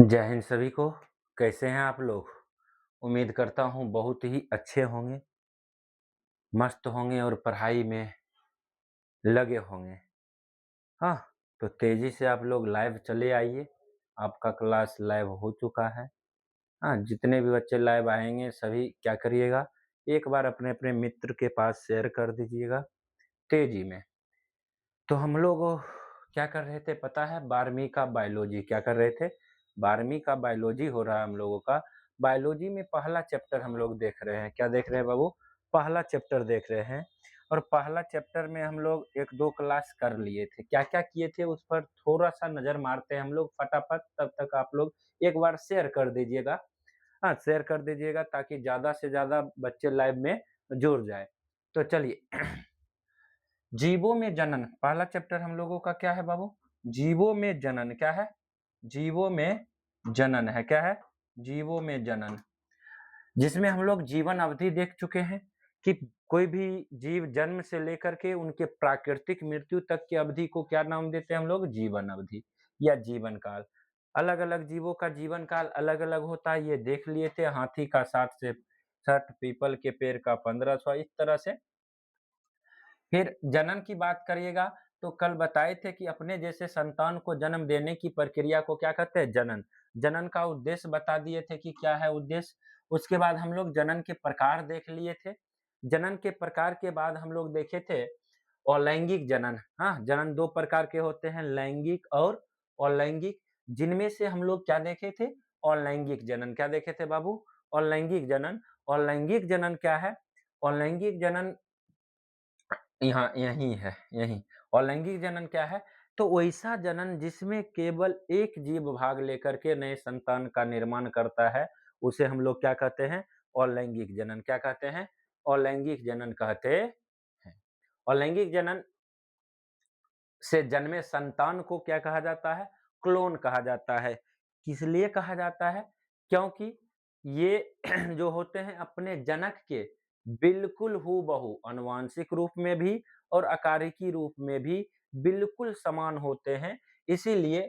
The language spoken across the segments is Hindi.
जय हिंद सभी को। कैसे हैं आप लोग? उम्मीद करता हूँ बहुत ही अच्छे होंगे, मस्त होंगे और पढ़ाई में लगे होंगे। हाँ, तो तेज़ी से आप लोग लाइव चले आइए। आपका क्लास लाइव हो चुका है। हाँ, जितने भी बच्चे लाइव आएँगे सभी क्या करिएगा, एक बार अपने-अपने मित्र के पास शेयर कर दीजिएगा तेज़ी में। तो हम लोग क्या कर रहे थे पता है? 12वीं का बायोलॉजी क्या कर रहे थे? 12वीं का बायोलॉजी हो रहा है हम लोगों का। बायोलॉजी में पहला चैप्टर हम लोग देख रहे हैं। क्या देख रहे हैं बाबू? पहला चैप्टर देख रहे हैं और पहला चैप्टर में हम लोग 1-2 क्लास कर लिए थे। क्या-क्या किए थे उस पर थोड़ा-सा नज़र मारते हैं हम लोग फटाफट, तब तक आप लोग एक बार शेयर कर दीजिएगा। हाँ, शेयर कर दीजिएगा ताकि ज़्यादा से ज़्यादा बच्चे लाइव में जुड़ जाएँ। तो चलिए जीवों में जनन, पहला चैप्टर हम लोगों का क्या है बाबू? जीवों में जनन क्या है? जीवों में जनन है, क्या है? जीवों में जनन। जिसमें हम लोग जीवन अवधि देख चुके हैं कि कोई भी जीव जन्म से लेकर के उनके प्राकृतिक मृत्यु तक की अवधि को क्या नाम देते हैं हम लोग? जीवन अवधि या जीवन काल। अलग-अलग जीवों का जीवन काल अलग-अलग होता है, ये देख लिए थे। हाथी का 60 से 60, पीपल के पेड़ का 1500, इस तरह से। फिर जनन की बात करिएगा तो कल बताए थे कि अपने जैसे संतान को जन्म देने की प्रक्रिया को क्या कहते हैं? जनन। जनन का उद्देश्य बता दिए थे कि क्या है उद्देश्य। उसके बाद हम लोग जनन के प्रकार देख लिए थे। जनन के प्रकार के बाद हम लोग देखे थे अलैंगिक जनन। हाँ, जनन 2 प्रकार के होते हैं, लैंगिक और अलैंगिक। जिनमें से हम लोग क्या देखे थे? अलैंगिक जनन। क्या देखे थे बाबू? अलैंगिक जनन। अलैंगिक जनन क्या है? अलैंगिक जनन यहाँ यही है, यही। और लैंगिक जनन क्या है? तो वैसा जनन जिसमें केवल एक जीव भाग लेकर के नए संतान का निर्माण करता है, उसे हम लोग क्या कहते हैं? अलैंगिक जनन। क्या कहते हैं? अलैंगिक जनन कहते हैं। अलैंगिक जनन से जन्मे संतान को क्या कहा जाता है? क्लोन कहा जाता है। किस लिए कहा जाता है? क्योंकि ये जो होते हैं अपने जनक के बिल्कुल हूबहू आनुवांशिक रूप में भी और आकारिकी रूप में भी बिल्कुल समान होते हैं। इसीलिए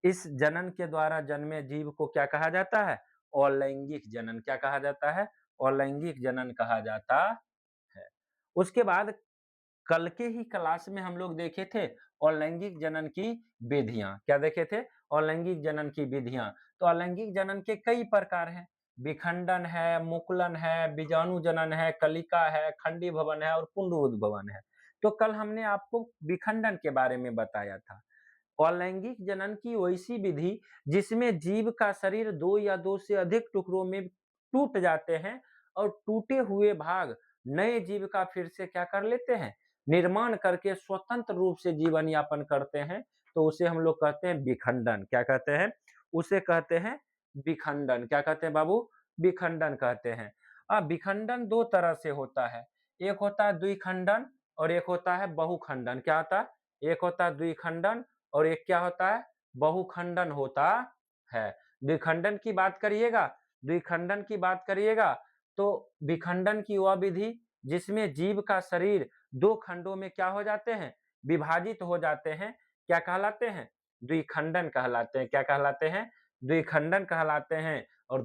इस जनन के द्वारा जन्मे जीव को क्या कहा जाता है? अलैंगिक जनन। क्या कहा जाता है? अलैंगिक जनन कहा जाता है। उसके बाद कल के ही क्लास में हम लोग देखे थे अलैंगिक जनन की विधियाँ। क्या देखे थे? अलैंगिक जनन की विधियाँ। तो अलैंगिक जनन के कई प्रकार हैं। विखंडन है, मुकुलन है, बीजाणु जनन है, कलिका है, खंडीभवन है और पुनरुद्भवन है। तो कल हमने आपको विखंडन के बारे में बताया था। अलैंगिक जनन की वैसी विधि जिसमें जीव का शरीर 2 या 2 से अधिक टुकड़ों में टूट जाते हैं और टूटे हुए भाग नए जीव का फिर से क्या कर लेते हैं? निर्माण करके स्वतंत्र रूप से जीवन यापन करते हैं, तो उसे हम लोग कहते हैं विखंडन। क्या कहते हैं? उसे कहते हैं विखंडन। क्या कहते हैं बाबू? विखंडन कहते हैं। विखंडन 2 तरह से होता है। एक होता है द्विखंडन और एक होता है बहुखंडन। क्या होता है? एक होता है द्विखंडन और एक क्या होता है? बहुखंडन होता है। द्विखंडन की बात करिएगा, द्विखंडन की बात करिएगा तो विखंडन की वह विधि जिसमें जीव का शरीर 2 खंडों में क्या हो जाते हैं? विभाजित हो जाते हैं। क्या कहलाते हैं? द्विखंडन कहलाते हैं। क्या कहलाते हैं? द्विखंडन कहलाते हैं और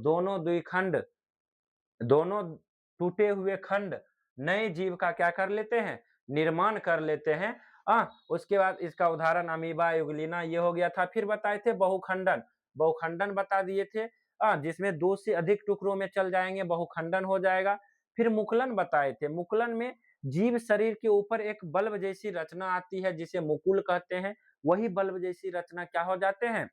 दोनों टूटे हुए खंड नए जीव का क्या कर लेते हैं? निर्माण कर लेते हैं। उसके बाद इसका उदाहरण अमीबा, यूग्लिना ये हो गया था। फिर बताए थे बहुखंडन। बहुखंडन बता दिए थे जिसमें 2 से अधिक टुकड़ों में चल जाएँगे, बहुखंडन हो जाएगा। फिर मुकुलन बताए थे। मुकुलन में जीव शरीर के ऊपर एक बल्ब जैसी रचना आती है जिसे मुकुल कहते हैं। वही बल्ब जैसी रचना क्या हो जाते हैं?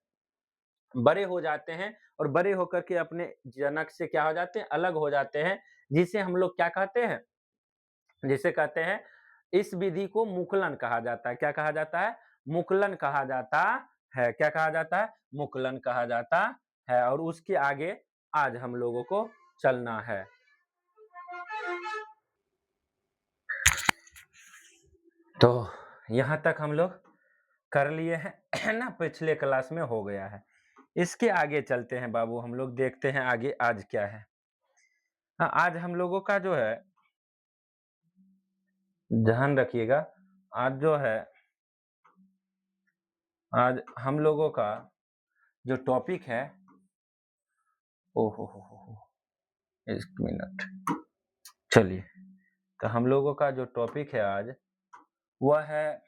बड़े हो जाते हैं और बड़े होकर के अपने जनक से क्या हो जाते हैं? अलग हो जाते हैं, जिसे हम लोग क्या कहते हैं? जिसे कहते हैं इस विधि को मुकुलन कहा जाता है। क्या कहा जाता है? मुकुलन कहा जाता है। क्या कहा जाता है? मुकुलन कहा जाता है और उसके आगे आज हम लोगों को चलना है। तो यहाँ तक हम लोग कर लिए हैं है ना? पिछले क्लास में हो गया है। इसके आगे चलते हैं बाबू, हम लोग देखते हैं आगे आज क्या है। आज हम लोगों का जो है ध्यान रखिएगा, आज जो है आज हम लोगों का जो टॉपिक है ओहो हो, एक मिनट। चलिए, तो हम लोगों का जो टॉपिक है आज वह है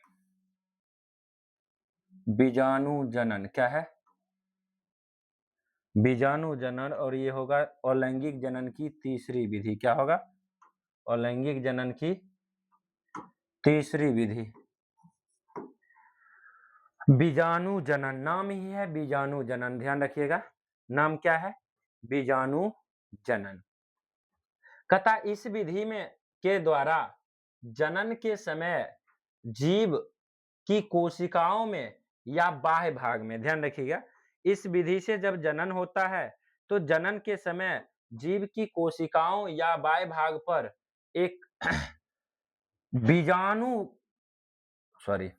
बीजाणु जनन। क्या है? बीजाणु जनन। और ये होगा अलैंगिक जनन की तीसरी विधि। क्या होगा? अलैंगिक जनन की तीसरी विधि। बीजाणु जनन, नाम ही है बीजाणु जनन, ध्यान रखिएगा, नाम क्या है? बीजाणु जनन। कथा इस विधि में के द्वारा जनन के समय जीव की कोशिकाओं में या बाह्य भाग में, ध्यान रखिएगा, इस विधि से जब जनन होता है तो जनन के समय जीव की कोशिकाओं या बाह्य भाग पर एक बीजाणु सॉरी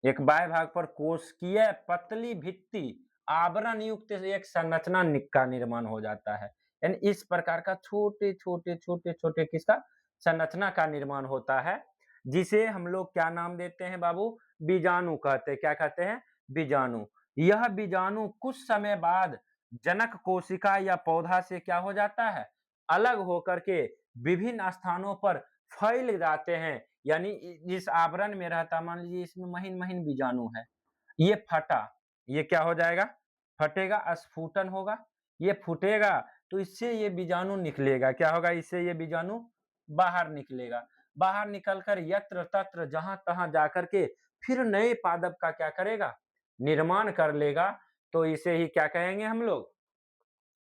एक बाह्य भाग पर कोशिकीय पतली भित्ति आवरण युक्त एक संरचना का निर्माण हो जाता है। यानी इस प्रकार का छोटे छोटे छोटे छोटे किसका संरचना का निर्माण होता है, जिसे हम लोग क्या नाम देते हैं बाबू? बीजाणु कहते हैं। क्या कहते हैं? बीजाणु। यह बीजाणु कुछ समय बाद जनक कोशिका या पौधा से क्या हो जाता है? अलग होकर के विभिन्न स्थानों पर फैल जाते हैं। यानी जिस आवरण में रहता, मान लीजिए इसमें महीन महीन बीजाणु है, ये फटा, ये क्या हो जाएगा? फटेगा, स्फुटन होगा, ये फूटेगा तो इससे ये बीजाणु निकलेगा। क्या होगा? इससे ये बीजाणु बाहर निकलेगा। बाहर निकलकर यत्र तत्र जहां तहां जाकर के फिर नए पादप का क्या करेगा? निर्माण कर लेगा। तो इसे ही क्या कहेंगे हम लोग?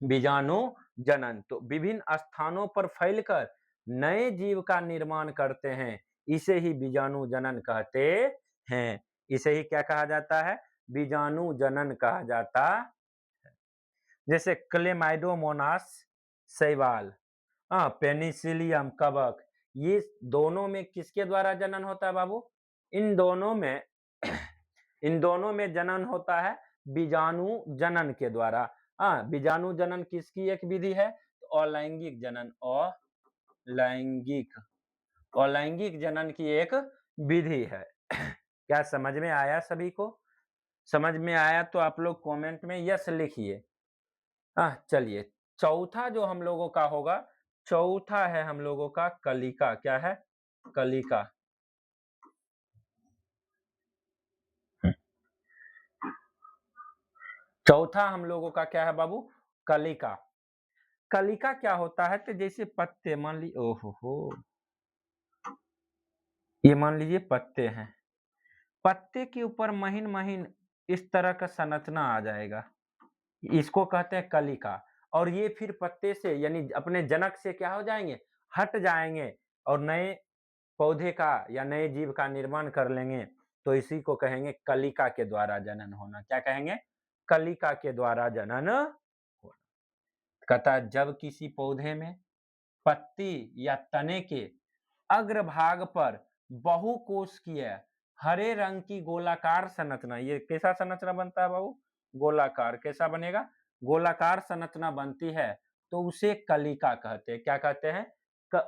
बीजाणु जनन। तो विभिन्न स्थानों पर फैलकर नए जीव का निर्माण करते हैं, इसे ही बीजाणु जनन कहते हैं। इसे ही क्या कहा जाता है? बीजाणु जनन कहा जाता। जैसे क्लेमाइडोमोनास शैवाल, पेनिसिलियम कवक, ये दोनों में किसके द्वारा जनन होता है बाबू? इन दोनों में इन दोनों में जनन होता है बीजाणु जनन के द्वारा। बीजाणु जनन किसकी एक विधि है? तो अलैंगिक जनन। अलैंगिक अलैंगिक जनन की एक विधि है। क्या समझ में आया सभी को? समझ में आया तो आप लोग कमेंट में यस लिखिए। चलिए, चौथा जो हम लोगों का होगा, चौथा है हम लोगों का कलिका। क्या है? कलिका। चौथा हम लोगों का क्या है बाबू? कलिका। कलिका क्या होता है? तो जैसे पत्ते, मान लीजिए, ओहो हो, ये मान लीजिए पत्ते हैं, पत्ते के ऊपर महीन महीन इस तरह का संरचना आ जाएगा, इसको कहते हैं कलिका। और ये फिर पत्ते से यानी अपने जनक से क्या हो जाएंगे? हट जाएंगे और नए पौधे का या नए जीव का निर्माण कर लेंगे। तो इसी को कहेंगे कलिका के द्वारा जनन होना। क्या कहेंगे? कलिका के द्वारा जनन होना। कहता जब किसी पौधे में पत्ती या तने के अग्रभाग पर बहुकोशिकीय हरे रंग की गोलाकार संरचना, ये कैसा संरचना बनता है बाबू? गोलाकार। कैसा बनेगा? गोलाकार संरचना बनती है, तो उसे कलिका कहते हैं। क्या कहते हैं?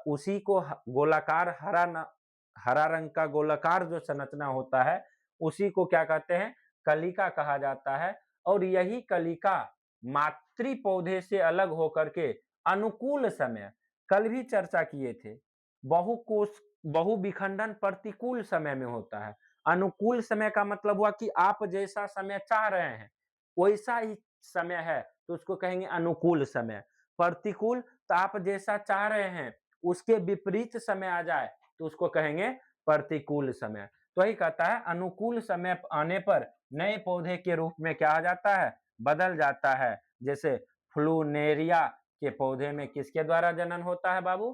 उसी को गोलाकार हरा रंग का गोलाकार जो संरचना होता है, उसी को क्या कहते हैं? कलिका कहा जाता है। और यही कलिका मातृ पौधे से अलग होकर के अनुकूल समय, कल भी चर्चा किए थे, बहुकोश बहुविखंडन प्रतिकूल समय में होता है। अनुकूल समय का मतलब हुआ कि आप जैसा समय चाह रहे हैं वैसा ही समय है, तो उसको कहेंगे अनुकूल समय। प्रतिकूल, तो आप जैसा चाह रहे हैं उसके विपरीत समय आ जाए तो उसको कहेंगे प्रतिकूल समय। तो वही कहता है अनुकूल समय आने पर नए पौधे के रूप में क्या आ जाता है? बदल जाता है। जैसे फ्लूनेरिया के पौधे में किसके द्वारा जनन होता है बाबू?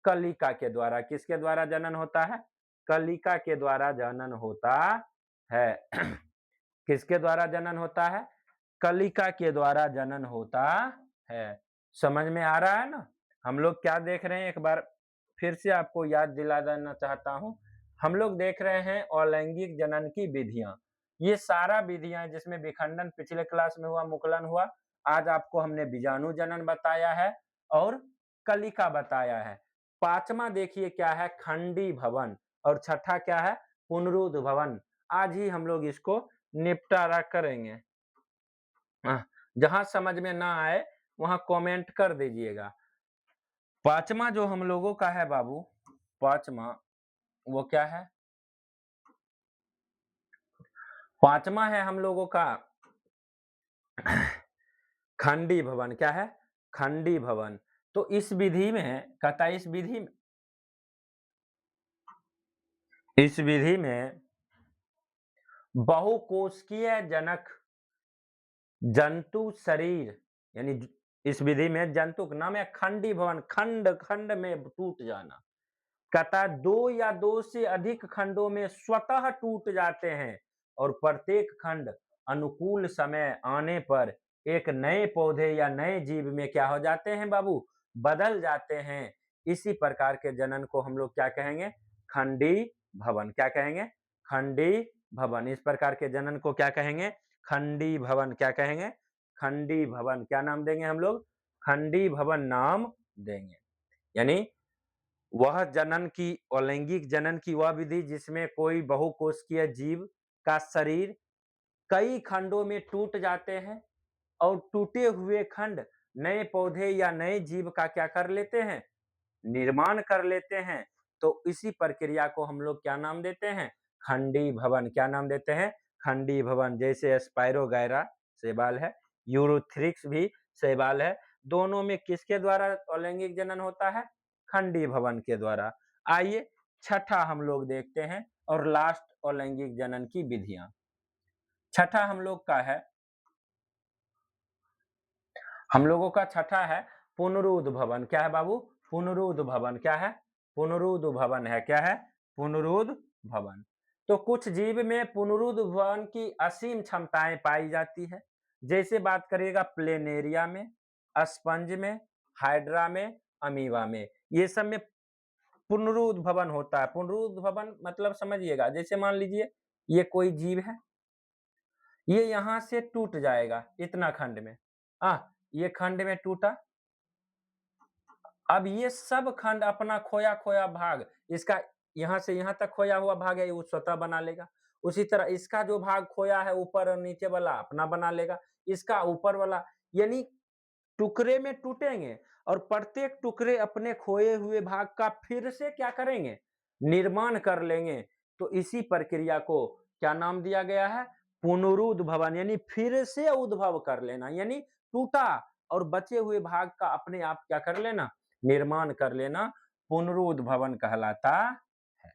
कलिका के द्वारा। किसके द्वारा जनन होता है? कलिका के द्वारा जनन होता है। किसके द्वारा जनन होता है? कलिका के द्वारा जनन होता है। समझ में आ रहा है ना? हम लोग क्या देख रहे हैं, एक बार फिर से आपको याद दिला देना चाहता हूं। हम लोग देख रहे हैं अलैंगिक जनन की विधियां। ये सारा विधियां जिसमें विखंडन पिछले क्लास में हुआ, मुकुलन हुआ, आज आपको हमने बीजाणु जनन बताया है और कलिका बताया है। पांचवा देखिए क्या है? खंडी भवन। और छठा क्या है? पुनरुद्ध भवन। आज ही हम लोग इसको निपटारा करेंगे। जहां समझ में ना आए वहां कमेंट कर दीजिएगा। पांचवा जो हम लोगों का है बाबू, पांचवा वो क्या है? पांचवा है हम लोगों का खंडी भवन। क्या है? खंडी भवन। तो इस विधि में कहता है, इस विधि में बहुकोशिकीय जनक जंतु शरीर, यानी इस विधि में जंतु का नाम है खंडी भवन, खंड खंड में टूट जाना। कहता दो या दो से अधिक खंडों में स्वतः टूट जाते हैं और प्रत्येक खंड अनुकूल समय आने पर एक नए पौधे या नए जीव में क्या हो जाते हैं बाबू? बदल जाते हैं। इसी प्रकार के जनन को हम लोग क्या कहेंगे? खंडी भवन। क्या कहेंगे? खंडी भवन। इस प्रकार के जनन को क्या कहेंगे? खंडी भवन। क्या कहेंगे? खंडी भवन। क्या नाम देंगे हम लोग? खंडी भवन नाम देंगे। यानी वह जनन की, अलैंगिक जनन की वह विधि जिसमें कोई बहुकोशिकीय जीव का शरीर कई खंडों में टूट जाते हैं और टूटे हुए खंड नए पौधे या नए जीव का क्या कर लेते हैं? निर्माण कर लेते हैं। तो इसी प्रक्रिया को हम लोग क्या नाम देते हैं? खंडी भवन। क्या नाम देते हैं? खंडी भवन। जैसे स्पाइरोगायरा शैवाल है, यूरोथ्रिक्स भी शैवाल है, दोनों में किसके द्वारा अलैंगिक जनन होता है? खंडी भवन के द्वारा। आइए छठा हम लोग देखते हैं और लास्ट अलैंगिक जनन की विधियां। छठा हम लोग का है, हम लोगों का छठा है पुनरुद्ध भवन। क्या है बाबू? पुनरुद्ध भवन। क्या है? पुनरुद्ध भवन है। क्या है? पुनरुद्ध भवन। तो कुछ जीव में पुनरुद्ध भवन की असीम क्षमताएं पाई जाती है। जैसे बात करिएगा प्लेनेरिया में, स्पंज में, हाइड्रा में, अमीबा में, ये सब में पुनरुद्ध भवन होता है। पुनरुद्ध भवन मतलब समझिएगा, जैसे मान लीजिए ये कोई जीव है, ये यहां से टूट जाएगा इतना खंड में, ये खंड में टूटा। अब ये सब खंड अपना खोया खोया भाग, इसका यहां से यहां तक खोया हुआ भाग है, वो स्वतः बना लेगा। उसी तरह इसका जो भाग खोया है ऊपर और नीचे वाला अपना बना लेगा, इसका ऊपर वाला, यानी टुकड़े में टूटेंगे और प्रत्येक टुकड़े अपने खोए हुए भाग का फिर से क्या करेंगे? निर्माण कर लेंगे। तो इसी प्रक्रिया को क्या नाम दिया गया है? पुनरुद्ध भवन। यानी फिर से उद्भव कर लेना, यानी टूटा और बचे हुए भाग का अपने आप क्या कर लेना? निर्माण कर लेना, पुनरुद्ध भवन कहलाता है।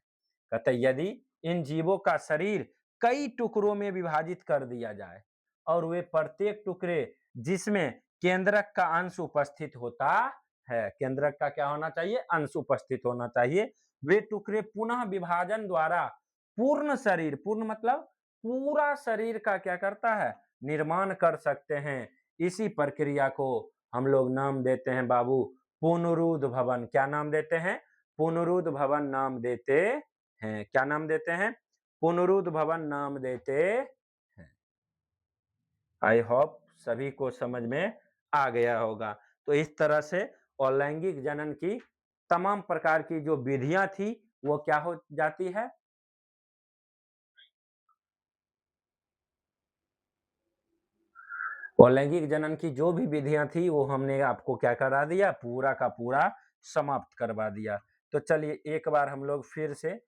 कहते यदि इन जीवों का शरीर कई टुकड़ों में विभाजित कर दिया जाए और वे प्रत्येक टुकड़े जिसमें केंद्रक का अंश उपस्थित होता है, केंद्रक का क्या होना चाहिए? अंश उपस्थित होना चाहिए, वे टुकड़े पुनः विभाजन द्वारा पूर्ण शरीर, पूर्ण मतलब पूरा शरीर का क्या करता है? निर्माण कर सकते हैं। इसी प्रक्रिया को हम लोग नाम देते हैं बाबू पुनरुद्ध भवन। क्या नाम देते हैं? पुनरुद्ध भवन नाम देते हैं। क्या नाम देते हैं? पुनरुद्ध भवन नाम देते हैं। आई होप सभी को समझ में आ गया होगा। तो इस तरह से अलैंगिक जनन की तमाम प्रकार की जो विधियां थी वो क्या हो जाती है? अलैंगिक जनन की जो भी विधियां थी वो हमने आपको क्या करा दिया? पूरा का पूरा समाप्त करवा दिया। तो चलिए एक बार हम लोग फिर से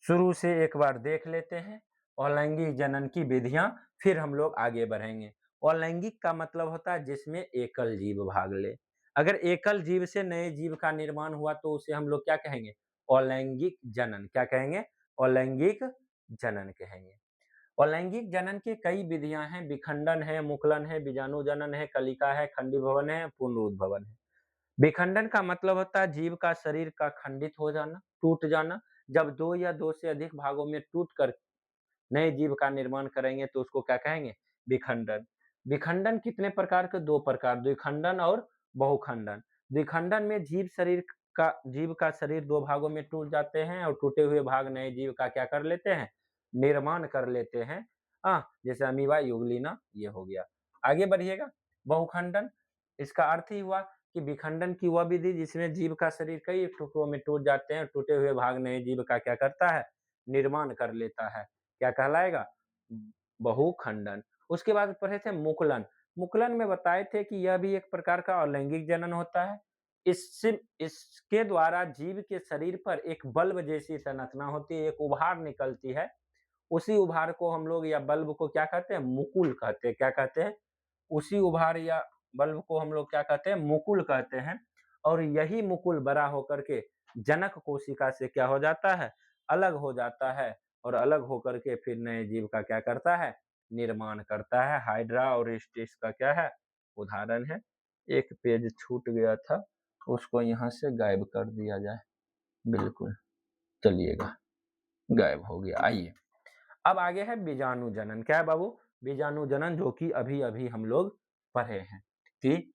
शुरू से एक बार देख लेते हैं अलैंगिक जनन की विधियां, फिर हम लोग आगे बढ़ेंगे। अलैंगिक का मतलब होता है जिसमें एकल जीव भाग ले। अगर एकल जीव से नए जीव का निर्माण हुआ तो उसे हम लोग क्या कहेंगे? अलैंगिक जनन। क्या कहेंगे? अलैंगिक जनन कहेंगे। अलैंगिक जनन की कई विधियां हैं, विखंडन है, मुकुलन है, बीजाणु जनन है, कलिका है, खंडी भवन है, पुनरुद्ध भवन है। विखंडन का मतलब होता है जीव का शरीर का खंडित हो जाना, टूट जाना। जब दो या दो से अधिक भागों में टूट कर नए जीव का निर्माण करेंगे तो उसको क्या कहेंगे? विखंडन। विखंडन कितने प्रकार के? दो प्रकार, द्विखंडन और बहुखंडन। द्विखंडन में जीव का शरीर दो भागों में टूट जाते हैं और टूटे हुए भाग नए जीव का क्या कर लेते हैं? निर्माण कर लेते हैं। जैसे अमीबा, यूग्लिना, ये हो गया। आगे बढ़िएगा। बहुखंडन, इसका अर्थ ही हुआ कि विखंडन की वह विधि जिसमें जीव का शरीर कई टुकड़ों में टूट जाते हैं, टूटे हुए भाग नए जीव का क्या करता है? निर्माण कर लेता है। क्या कहलाएगा? बहुखंडन। उसके बाद पढ़े थे मुकुलन। मुकुलन में बताए थे कि यह भी एक प्रकार का अलैंगिक जनन होता है। इससे इसके द्वारा जीव के शरीर पर एक बल्ब जैसी संरचना होती है, एक उभार निकलती है। उसी उभार को हम लोग या बल्ब को क्या कहते हैं? मुकुल कहते हैं। क्या कहते हैं? उसी उभार या बल्ब को हम लोग क्या कहते हैं? मुकुल कहते हैं। और यही मुकुल बड़ा होकर के जनक कोशिका से क्या हो जाता है? अलग हो जाता है और अलग होकर के फिर नए जीव का क्या करता है? निर्माण करता है। हाइड्रा और स्टिस का क्या है? उदाहरण है। एक पेज छूट गया था, उसको यहाँ से गायब कर दिया जाए। बिल्कुल, चलिएगा, गायब हो गया। आइए, अब आगे है बीजाणु जनन। क्या है बाबू? बीजाणु जनन, जो कि अभी-अभी हम लोग पढ़े हैं कि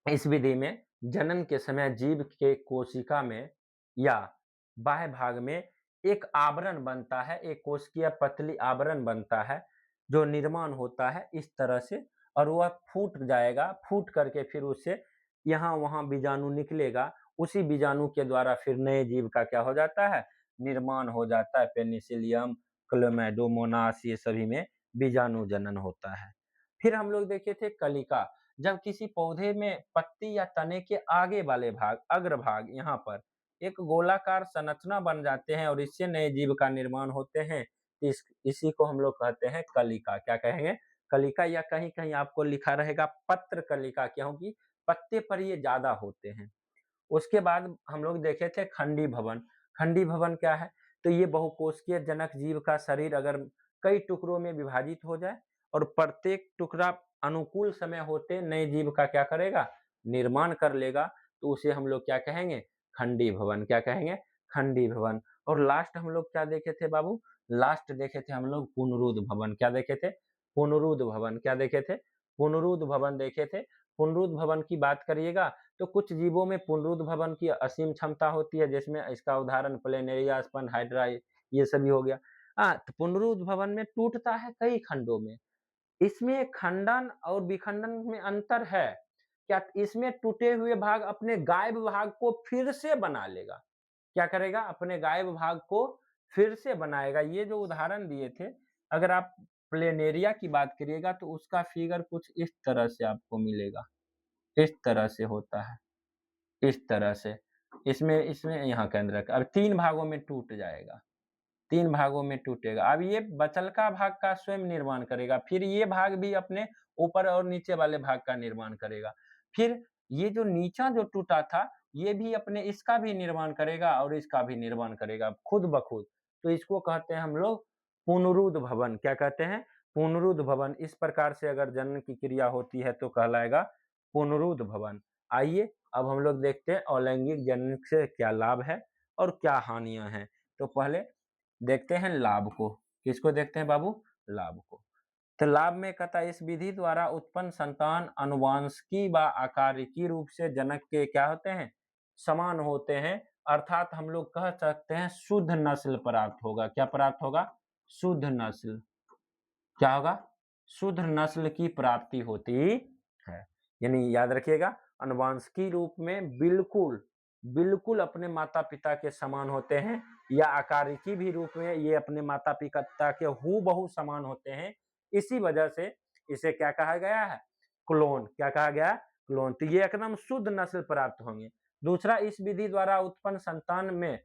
इस विधि में जनन के समय जीव के कोशिका में या बाह्य भाग में एक आवरण बनता है, एक कोशिकीय पतली आवरण बनता है, जो निर्माण होता है इस तरह से, और वह फूट जाएगा। फूट करके फिर उससे यहाँ-वहाँ बीजाणु निकलेगा। उसी बीजाणु के द्वारा फिर नए जीव का क्या हो जाता है? निर्माण हो जाता है। पेनिसिलियम, क्लोमेडोमोनास, ये सभी में बीजाणु जनन होता है। फिर हम लोग देखे थे कलिका। जब किसी पौधे में पत्ती या तने के आगे वाले भाग, अग्रभाग, यहाँ पर एक गोलाकार संरचना बन जाते हैं और इससे नए जीव का निर्माण होते हैं। इसी को हम लोग कहते हैं कलिका। क्या कहेंगे? कलिका, या कहीं कहीं आपको लिखा रहेगा पत्र कलिका, क्योंकि पत्ते पर ये ज्यादा होते हैं। उसके बाद हम लोग देखे थे खंडी भवन। खंडी भवन क्या है? तो ये बहुकोशिकीय जनक जीव का शरीर अगर कई टुकड़ों में विभाजित हो जाए और प्रत्येक टुकड़ा अनुकूल समय होते नए जीव का क्या करेगा? निर्माण कर लेगा, तो उसे हम लोग क्या कहेंगे? खंडी भवन। क्या कहेंगे? खंडी भवन। और लास्ट हम लोग क्या देखे थे बाबू? लास्ट देखे थे हम लोग पुनरुद्ध भवन। क्या देखे थे? पुनरुद्ध भवन। क्या देखे थे? पुनरुद्ध भवन देखे थे। पुनरुद्ध भवन की बात करिएगा तो कुछ जीवों में पुनरुद्ध भवन की असीम क्षमता होती है, जिसमें इसका उदाहरण प्लेनेरिया, स्पन, हाइड्रा, ये सभी हो गया। तो पुनरुद्ध भवन में टूटता है कई खंडों में। इसमें खंडन और विखंडन में अंतर है। क्या इसमें टूटे हुए भाग अपने गायब भाग को फिर से बना लेगा? क्या करेगा? अपने गायब भाग को फिर से बनाएगा। ये जो उदाहरण दिए थे, अगर आप प्लेनेरिया की बात करिएगा तो उसका फिगर कुछ इस तरह से आपको मिलेगा। इस तरह से होता है, इस तरह से। इसमें इसमें यहाँ केंद्र अब 3 भागों में टूट जाएगा, 3 भागों में टूटेगा। अब ये बचलका भाग का स्वयं निर्माण करेगा, फिर ये भाग भी अपने ऊपर और नीचे वाले भाग का निर्माण करेगा। फिर ये जो नीचा जो टूटा था, ये भी अपने इसका भी निर्माण करेगा और इसका भी निर्माण करेगा खुद ब खुद। तो इसको कहते हैं हम लोग पुनरुद्ध भवन। क्या कहते हैं? पुनरुद्ध भवन। इस प्रकार से अगर जनन की क्रिया होती है तो कहलाएगा पुनरुद्ध भवन। आइए, अब हम लोग देखते हैं अलैंगिक जनन से क्या लाभ है और क्या हानियां हैं। तो पहले देखते हैं लाभ को। किसको देखते हैं बाबू? लाभ को। तो लाभ में कहता है इस विधि द्वारा उत्पन्न संतान आनुवंशिकी व आकारिकी रूप से जनक के क्या होते हैं? समान होते हैं। अर्थात हम लोग कह सकते हैं शुद्ध नस्ल प्राप्त होगा। क्या प्राप्त होगा? शुद्ध नस्ल। क्या होगा? शुद्ध नस्ल की प्राप्ति होती है। यानी याद रखिएगा, आनुवंशिकी रूप में बिल्कुल बिल्कुल अपने माता पिता के समान होते हैं, या आकारिकी भी रूप में ये अपने माता पिता के हूबहू समान होते हैं। इसी वजह से इसे क्या कहा गया है? क्लोन। क्या कहा गया है? क्लोन। तो ये एकदम शुद्ध नस्ल प्राप्त होंगे। दूसरा, इस विधि द्वारा उत्पन्न संतान में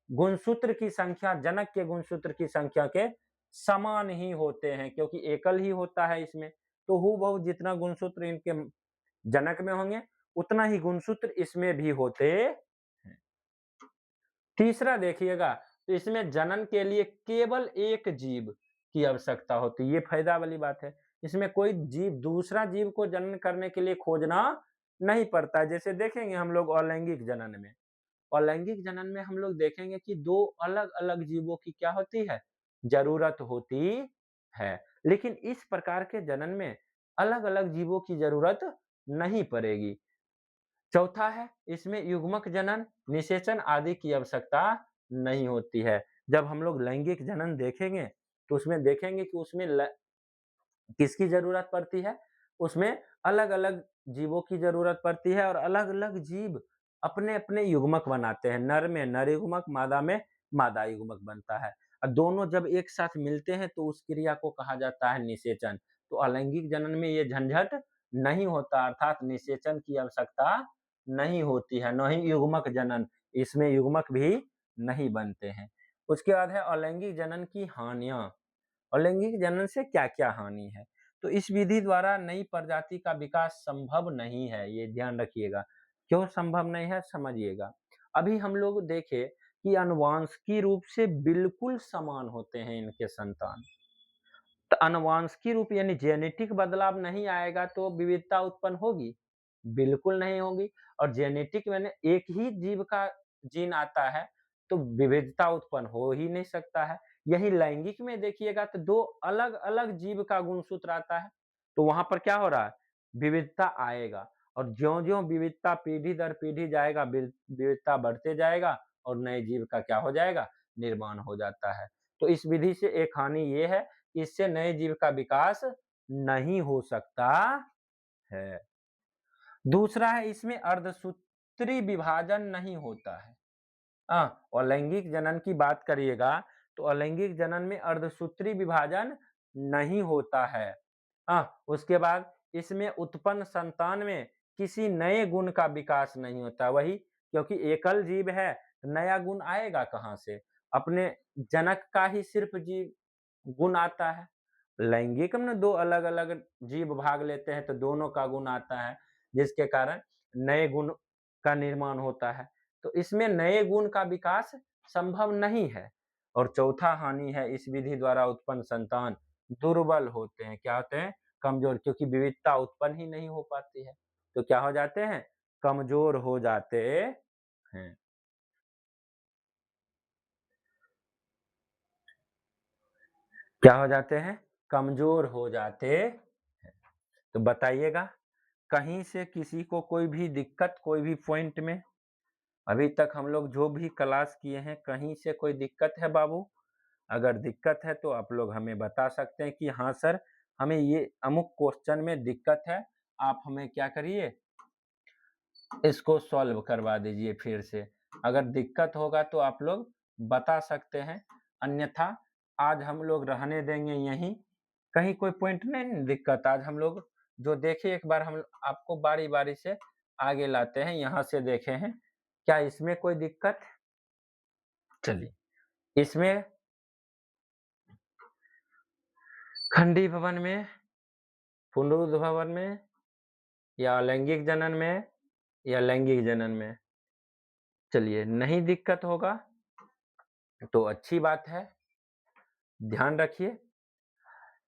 गुणसूत्र की संख्या जनक के गुणसूत्र की संख्या के समान ही होते हैं, क्योंकि एकल ही होता है इसमें। तो हूबहू जितना गुणसूत्र इनके जनक में होंगे उतना ही गुणसूत्र इसमें भी होते हैं। तीसरा देखिएगा, तो इसमें जनन के लिए केवल एक जीव की आवश्यकता होती है। ये फायदा वाली बात है। इसमें कोई जीव, दूसरा जीव को जनन करने के लिए खोजना नहीं पड़ता है। जैसे देखेंगे हम लोग अलैंगिक जनन में, अलैंगिक जनन में हम लोग देखेंगे कि 2 अलग-अलग जीवों की क्या होती है? जरूरत होती है। लेकिन इस प्रकार के जनन में अलग-अलग जीवों की जरूरत नहीं पड़ेगी। चौथा है, इसमें युग्मक जनन, निषेचन आदि की आवश्यकता नहीं होती है। जब हम लोग लैंगिक जनन देखेंगे तो उसमें देखेंगे कि उसमें किसकी जरूरत पड़ती है? उसमें अलग-अलग जीवों की जरूरत पड़ती है और अलग-अलग जीव अपने-अपने युग्मक बनाते हैं। नर में नर युग्मक, मादा में मादा युग्मक बनता है। दोनों जब एक साथ मिलते हैं तो उस क्रिया को कहा जाता है निषेचन। तो अलैंगिक जनन में ये झंझट नहीं होता, अर्थात निषेचन की आवश्यकता नहीं होती है, न ही युग्मक जनन, इसमें युग्मक भी नहीं बनते हैं। उसके बाद है अलैंगिक जनन की हानियां। अलैंगिक जनन से क्या-क्या हानि है? तो इस विधि द्वारा नई प्रजाति का विकास संभव नहीं है, ये ध्यान रखिएगा। क्यों संभव नहीं है समझिएगा। अभी हम लोग देखें कि आनुवांशिकी रूप से बिल्कुल समान होते हैं इनके संतान। तो आनुवांशिकी रूप यानी जेनेटिक बदलाव नहीं आएगा तो विविधता उत्पन्न होगी? बिल्कुल नहीं होगी। और जेनेटिक मैंने एक ही जीव का जीन आता है तो विविधता उत्पन्न हो ही नहीं सकता है। यही लैंगिक में देखिएगा तो 2 अलग-अलग जीव का गुणसूत्र आता है, तो वहाँ पर क्या हो रहा है? विविधता आएगा और ज्यों-ज्यों विविधता पीढ़ी दर पीढ़ी जाएगा, विविधता बढ़ते जाएगा और नए जीव का क्या हो जाएगा? निर्माण हो जाता है। तो इस विधि से एक हानि ये है, इससे नए जीव का विकास नहीं हो सकता है। दूसरा है इसमें अर्धसूत्री विभाजन नहीं होता है। अलैंगिक जनन की बात करिएगा तो अलैंगिक जनन में अर्धसूत्री विभाजन नहीं होता है। उसके बाद इसमें उत्पन्न संतान में किसी नए गुण का विकास नहीं होता। वही क्योंकि एकल जीव है, तो नया गुण आएगा कहाँ से? अपने जनक का ही सिर्फ जीव गुण आता है। लैंगिक में 2 अलग-अलग जीव भाग लेते हैं तो दोनों का गुण आता है, जिसके कारण नए गुण का निर्माण होता है। तो इसमें नए गुण का विकास संभव नहीं है। और चौथा हानि है इस विधि द्वारा उत्पन्न संतान दुर्बल होते हैं। क्या होते हैं? कमजोर, क्योंकि विविधता उत्पन्न ही नहीं हो पाती है। तो क्या हो जाते हैं? कमजोर हो जाते हैं। क्या हो जाते हैं? कमजोर हो जाते हैं। तो बताइएगा, कहीं से किसी को कोई भी दिक्कत कोई भी पॉइंट में? अभी तक हम लोग जो भी क्लास किए हैं, कहीं से कोई दिक्कत है बाबू? अगर दिक्कत है तो आप लोग हमें बता सकते हैं कि हाँ सर, हमें ये अमुक क्वेश्चन में दिक्कत है, आप हमें क्या करिए, इसको सॉल्व करवा दीजिए फिर से। अगर दिक्कत होगा तो आप लोग बता सकते हैं, अन्यथा आज हम लोग रहने देंगे यहीं। कहीं कोई पॉइंट में नहीं दिक्कत, आज हम लोग जो देखे एक बार हम आपको बारी-बारी से आगे लाते हैं, यहाँ से देखे हैं। क्या इसमें कोई दिक्कत? चलिए, इसमें खंडी भवन में, पुनरुद्ध भवन में या लैंगिक जनन में या लैंगिक जनन में? चलिए, नहीं दिक्कत होगा तो अच्छी बात है। ध्यान रखिए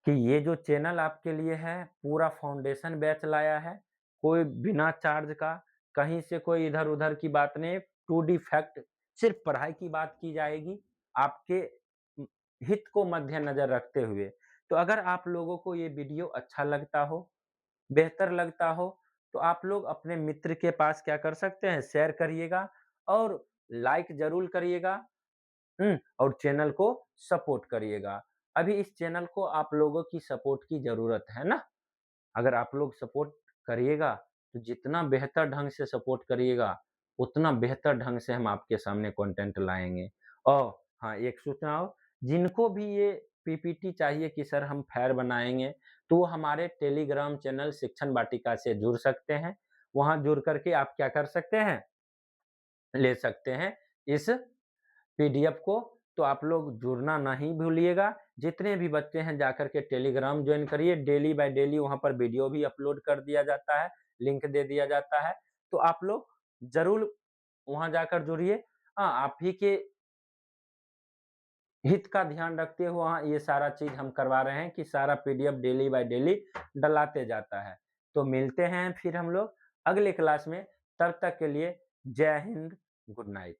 कि ये जो चैनल आपके लिए है, पूरा फाउंडेशन बैच लाया है, कोई बिना चार्ज का, कहीं से कोई इधर-उधर की बात नहीं, 2D फैक्ट, सिर्फ पढ़ाई की बात की जाएगी, आपके हित को मद्देनजर रखते हुए। तो अगर आप लोगों को ये वीडियो अच्छा लगता हो, बेहतर लगता हो, तो आप लोग अपने मित्र के पास क्या कर सकते हैं? शेयर करिएगा और लाइक ज़रूर करिएगा। और चैनल को सपोर्ट करिएगा। अभी इस चैनल को आप लोगों की सपोर्ट की ज़रूरत है ना? अगर आप लोग सपोर्ट करिएगा, तो जितना बेहतर ढंग से सपोर्ट करिएगा, उतना बेहतर ढंग से हम आपके सामने कंटेंट लाएँगे। और हाँ, एक सूचना और, जिनको भी ये पीपीटी चाहिए कि सर हम फेयर बनाएँगे, तो वो हमारे टेलीग्राम चैनल शिक्षण वाटिका से जुड़ सकते हैं। वहाँ जुड़ कर के आप क्या कर सकते हैं? ले सकते हैं इस पीडीएफ को। तो आप लोग जुड़ना नहीं भूलिएगा। जितने भी बच्चे हैं जाकर के टेलीग्राम ज्वाइन करिए, डेली बाय डेली वहाँ पर वीडियो भी अपलोड कर दिया जाता है, लिंक दे दिया जाता है। तो आप लोग ज़रूर वहाँ जाकर जुड़िए। आप ही के हित का ध्यान रखते हुए वहाँ ये सारा चीज़ हम करवा रहे हैं कि सारा पीडीएफ डेली बाय डेली डलाते जाता है। तो मिलते हैं फिर हम लोग अगले क्लास में, तब तक के लिए जय हिंद, गुड नाइट।